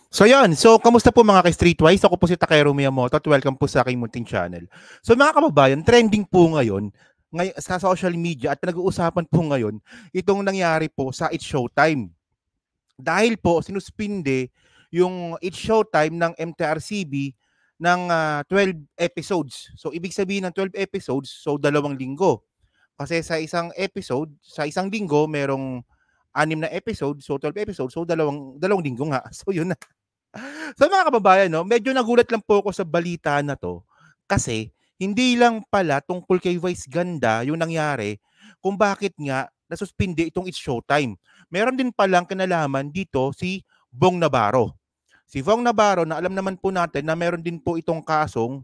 So yan, so kamusta po mga ka-Streetwise? Ako po si Takero Miyamoto at welcome po sa aking munting channel. So mga kababayan, trending po ngayon sa social media at nag-uusapan po ngayon itong nangyari po sa It's Showtime. Dahil po sinuspinde yung It's Showtime ng MTRCB ng 12 episodes. So ibig sabihin ng 12 episodes, so 2 linggo. Kasi sa isang episode, sa isang linggo, merong 6 na episode, so 12 episodes, so dalawang linggo nga. So yun na. So mga kababayan, no, medyo nagulat lang po ako sa balita na to kasi hindi lang pala tungkol kay Vice Ganda yung nangyari kung bakit nga nasuspindi itong It's Showtime. Meron din palang kinalaman dito si Bong Navarro. Si Bong Navarro na alam naman po natin na meron din po itong kasong,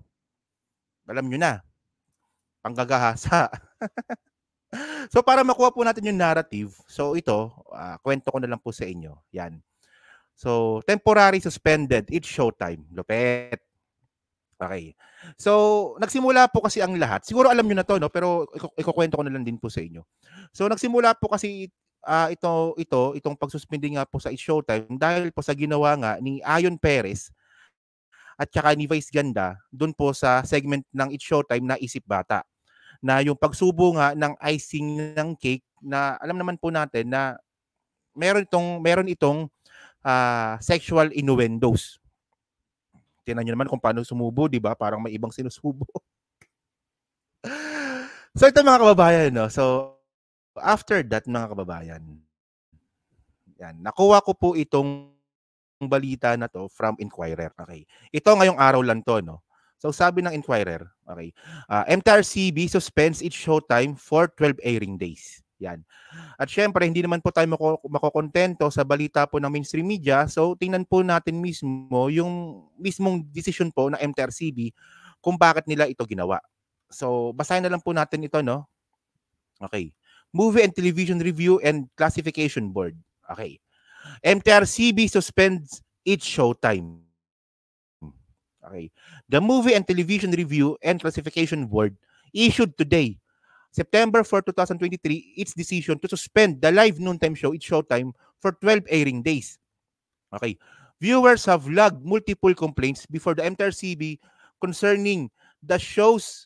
alam nyo na, panggagahasa. So para makuha po natin yung narrative, so ito, kwento ko na lang po sa inyo. Yan. So, temporary suspended, It's Showtime. Lupet. Okay. So, nagsimula po kasi ang lahat. Siguro alam nyo na to, no? Pero ikukwento ko na lang din po sa inyo. So, nagsimula po kasi itong pagsuspindi nga po sa It's Showtime dahil po sa ginawa nga ni Ayon Perez at saka ni Vice Ganda doon po sa segment ng It's Showtime na Isip Bata. Na yung pagsubo nga ng icing ng cake na alam naman po natin na meron itong sexual innuendos. Tingnan nyo naman kung paano sumubo, di ba? Parang may ibang sinusubo. So ito mga kababayan, no? So after that mga kababayan, yan, nakuha ko po itong balita na to from Inquirer. Okay. Ito ngayong araw lang to, no? So sabi ng Inquirer, okay, MTRCB suspends its showtime for 12 airing days. Yan. At syempre, hindi naman po tayo makokontento sa balita po ng mainstream media. So, tingnan po natin mismo yung mismong decision po ng MTRCB kung bakit nila ito ginawa. So, basahin na lang po natin ito, no? Okay. Movie and Television Review and Classification Board. Okay. MTRCB suspends its showtime. Okay. The Movie and Television Review and Classification Board issued today, September 4, 2023, its decision to suspend the live noontime show, It's Showtime, for 12 airing days. Okay. Viewers have logged multiple complaints before the MTRCB concerning the show's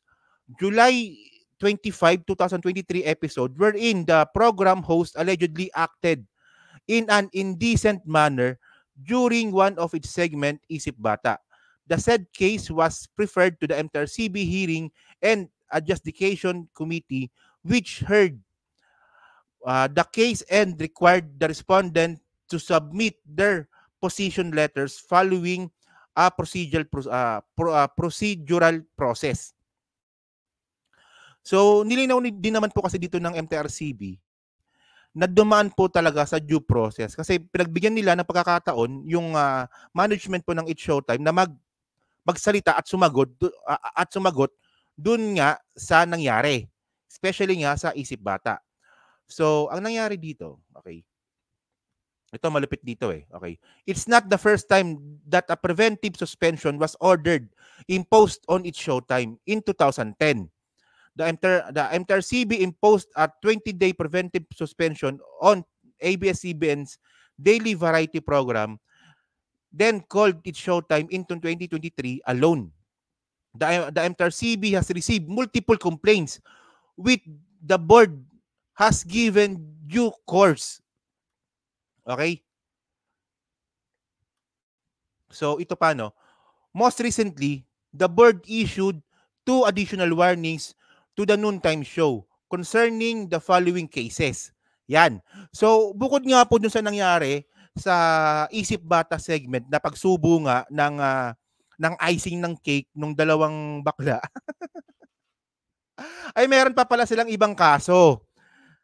July 25, 2023 episode wherein the program host allegedly acted in an indecent manner during one of its segment, Isip Bata. The said case was referred to the MTRCB hearing and adjudication committee which heard the case and required the respondent to submit their position letters following a procedural process. So, nilinaw din naman po kasi dito ng MTRCB na dumaan po talaga sa due process kasi pinagbigyan nila ng pagkakataon yung management po ng It's Showtime na magsalita at sumagot dun nga sa nangyari, especially nga sa Isip Bata. So, ang nangyari dito, okay, ito malupit dito okay, it's not the first time that a preventive suspension was ordered imposed on It's Showtime in 2010. The MTRCB imposed a 20-day preventive suspension on ABS-CBN's daily variety program, then called It's Showtime in 2023 alone. The MTRCB has received multiple complaints which the board has given due course. Okay? So, ito pa, no? Most recently, the board issued 2 additional warnings to the noontime show concerning the following cases. Yan. So, bukod nga po dun sa nangyari sa Isip Bata segment na pagsubo nga ng icing ng cake nung dalawang bakla, ay meron pa pala silang ibang kaso.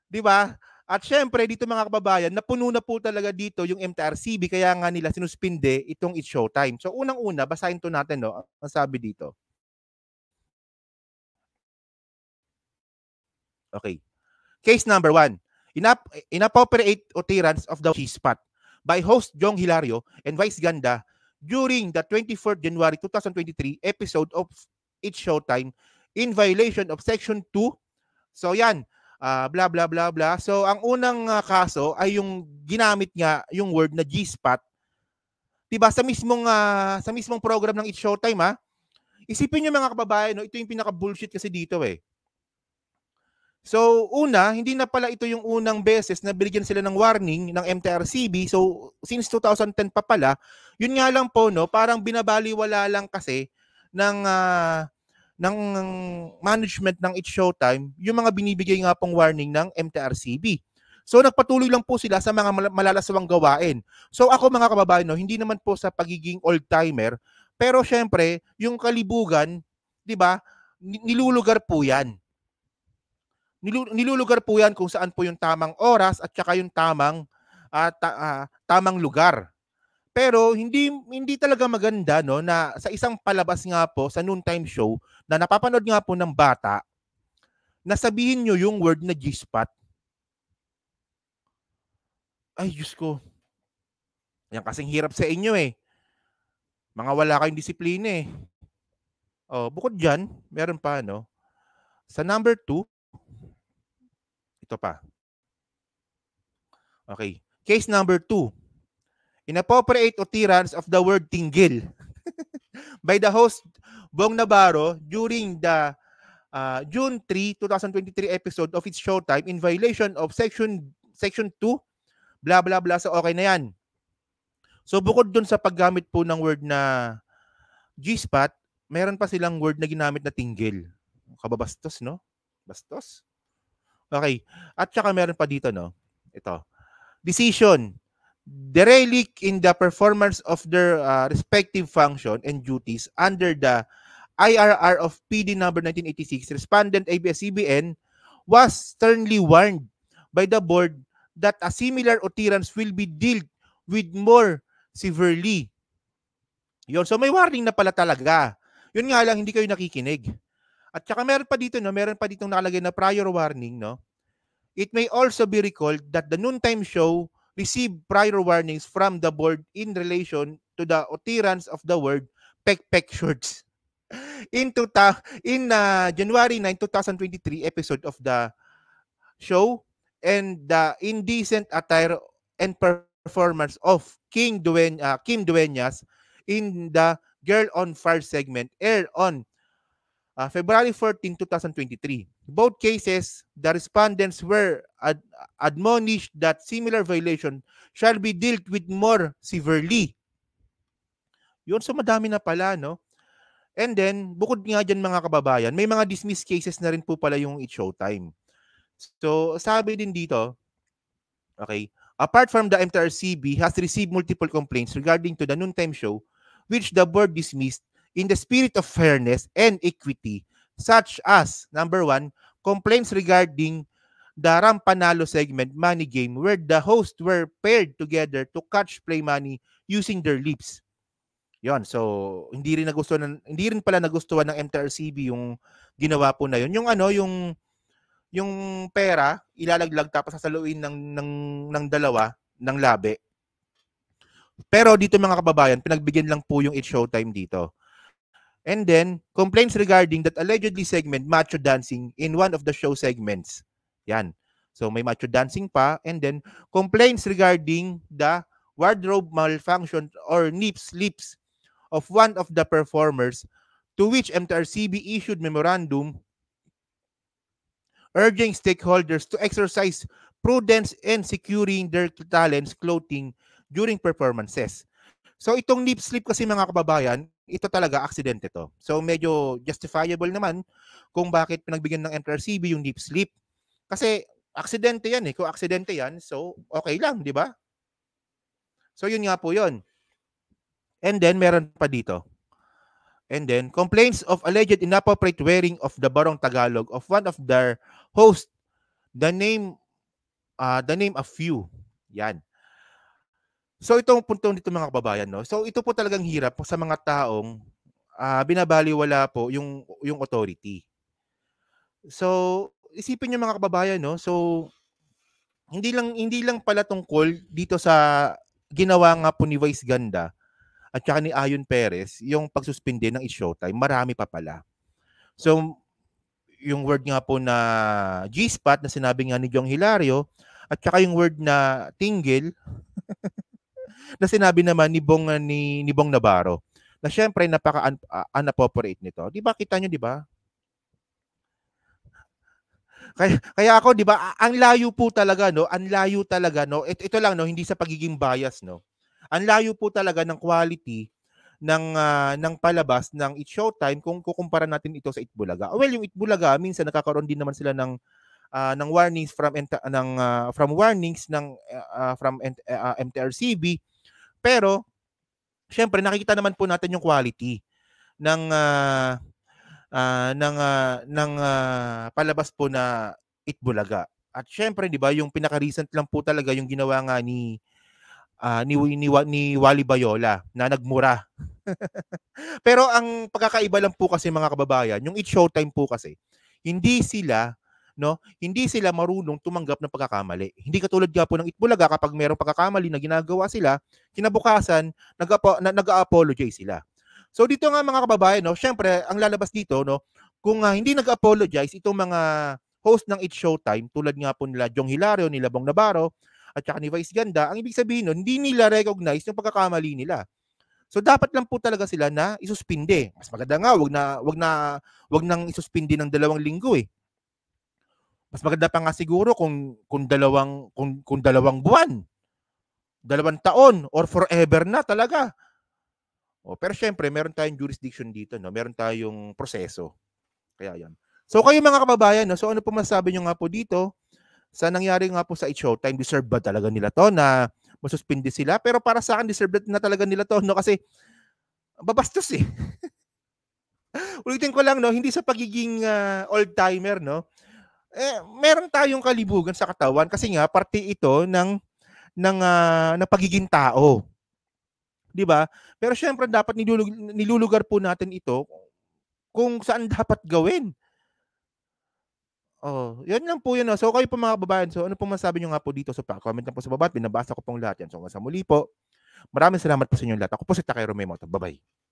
'Di ba? At syempre, dito mga kababayan, napuno na po talaga dito yung MTRCB kaya nga nila sinuspinde itong It's Showtime. So, unang-una, basahin to natin, no? Ang sabi dito. Okay. Case number 1. Inappropriate utterance of the G-spot by host Jong Hilario and Vice Ganda during the 24th January 2023 episode of It's Showtime in violation of Section 2. So yan, blah blah blah blah. So ang unang kaso ay yung ginamit nga yung word na G-spot. 'Di ba sa mismong program ng It's Showtime, isipin niyo mga kababayan, no, ito yung pinaka-bullshit kasi dito eh. So, una, hindi na pala ito yung unang beses na binigyan sila ng warning ng MTRCB. So, since 2010 pa pala, yun nga lang po, no, parang binabaliwala lang kasi ng management ng It's Showtime yung mga binibigay nga pong warning ng MTRCB. So, nagpatuloy lang po sila sa mga malalaswang gawain. So, ako mga kababayan, no, hindi naman po sa pagiging old-timer, pero syempre, yung kalibugan, di ba, nilulugar po yan. Nilulugar po yan kung saan po yung tamang oras at saka yung tamang lugar. Pero hindi talaga maganda, no, na sa isang palabas nga po sa noontime show na napapanood nga po ng bata, na sabihin nyo yung word na G-spot. Ay, Diyos ko. Yan kasing hirap sa inyo eh. Mga wala kayong disiplina eh. Oh, bukod dyan, meron pa, no? Sa number 2, ito pa. Okay. Case number 2. Inappropriate utterance of the word tinggil by the host Bong Navarro during the June 3, 2023 episode of It's Showtime in violation of Section 2, blah blah blah. So okay na yan. So bukod dun sa paggamit po ng word na G-spot, meron pa silang word na ginamit na tinggil. Kababastos, no? Bastos. Okay. At saka meron pa dito, no? Ito. Decision. Derelict in the performance of their respective function and duties under the IRR of PD number 1986, respondent ABS-CBN was sternly warned by the board that a similar utterance will be dealt with more severely. Yun. So may warning na pala talaga. Yun nga lang, hindi kayo nakikinig. At saka meron pa dito, no? Meron pa ditong nakalagay na prior warning, no? It may also be recalled that the noontime show received prior warnings from the board in relation to the utterance of the word pek-pek shorts. In January 9, 2023 episode of the show and the indecent attire and performance of Kim Dueñas in the Girl on Fire segment aired on February 14, 2023. Both cases, the respondents were admonished that similar violation shall be dealt with more severely. Yun, so madami na pala, no? And then, bukod nga dyan mga kababayan, may mga dismissed cases na rin po pala yung It's Showtime. So, sabi din dito, okay, apart from the MTRCB has received multiple complaints regarding to the noontime show, which the board dismissed in the spirit of fairness and equity, such as, number 1, complaints regarding the Rampanalo segment money game where the hosts were paired together to catch play money using their lips. Yon, so hindi rin pala nagustuhan ng MTRCB yung ginawa po na yun. Yung pera ilalaglag tapos sasaluin ng dalawa ng labi. Pero dito mga kababayan, pinagbigyan lang po yung It's Showtime dito. And then, complaints regarding that allegedly segment macho dancing in one of the show segments. Yan. So, may macho dancing pa. And then, complaints regarding the wardrobe malfunction or lips of one of the performers, to which MTRCB issued memorandum urging stakeholders to exercise prudence in securing their talents clothing during performances. So, itong lip slip kasi mga kababayan, ito talaga, aksidente to. So, medyo justifiable naman kung bakit pinagbigyan ng MTRCB yung lip slip. Kasi, aksidente yan eh. Kung aksidente yan, so, okay lang, di ba? So, yun nga po yun. And then, meron pa dito. And then, complaints of alleged inappropriate wearing of the Barong Tagalog of one of their hosts, the name of few. Yan. So itong punto dito mga kababayan, no? So ito po talagang hirap sa mga taong binabaliwala po yung authority. So isipin niyo mga kababayan, no? So hindi lang pala tungkol dito sa ginawa nga po ni Vice Ganda at saka ni Ayon Perez yung pagsuspinde ng It's Showtime, marami pa pala. So yung word nga po na G-spot na sinabi nga ni Jong Hilario at saka yung word na tinggil na sinabi naman ni Bong Navarro na syempre unappropriate nito. 'Di ba kita niyo 'di ba? Kaya ako 'di ba ang layo po talaga no, ang layo talaga no. Ito lang no, hindi sa pagiging bias no. Ang layo po talaga ng quality ng palabas ng It's Showtime kung kukumpara natin ito sa Itbulaga. Well, yung Itbulaga minsan nakakaroon din naman sila ng warnings from warnings from MTRCB, pero syempre nakikita naman po natin yung quality ng palabas po na Itbulaga. At syempre 'di ba yung pinaka-recent lang po talaga yung ginawa nga ni Wally Bayola na nagmura. Pero ang pagkakaiba lang po kasi mga kababayan, yung It's Showtime po kasi hindi sila marunong tumanggap ng pagkakamali. Hindi katulad nga po ng Itbulaga kapag mayroong pagkakamali na ginagawa sila, kinabukasan nag-apologize sila. So dito nga mga kababayan, no, syempre ang lalabas dito, no, kung hindi nag-apologize itong mga host ng It's Showtime tulad nga po nila Jong Hilario, nila Bong Navarro at saka ni Vice Ganda, ang ibig sabihin nun, hindi nila recognize yung pagkakamali nila. So dapat lang po talaga sila na isuspinde. Mas maganda nga wag nang isuspinde ng 2 linggo eh. Mas maganda pa nga siguro kung 2 buwan, 2 taon or forever na talaga. Pero syempre meron tayong jurisdiction dito, no. Meron tayong proseso. Kaya 'yan. So kayo mga kababayan, no, so ano po masasabi niyo nga po dito sa nangyari nga po sa It's Showtime? Deserve ba talaga nila 'to na masuspindi sila? Pero para sa akin deserve na talaga nila 'to, no, kasi babastos eh. Ulitin ko lang, no, hindi sa pagiging old-timer, no. Meron tayong kalibugan sa katawan kasi nga parte ito ng pagiging tao. 'Di ba? Pero syempre dapat nilulugar po natin ito kung saan dapat gawin. 'Yan lang po 'yun. So kayo po mga kababayan, so ano pong masasabi niyo nga po dito? So pa-comment lang po sa baba at binabasa ko pong lahat 'yan. So hanggang sa muli po, maraming salamat po sa inyong lahat. Ako po si Takeo Romeo. Bye-bye.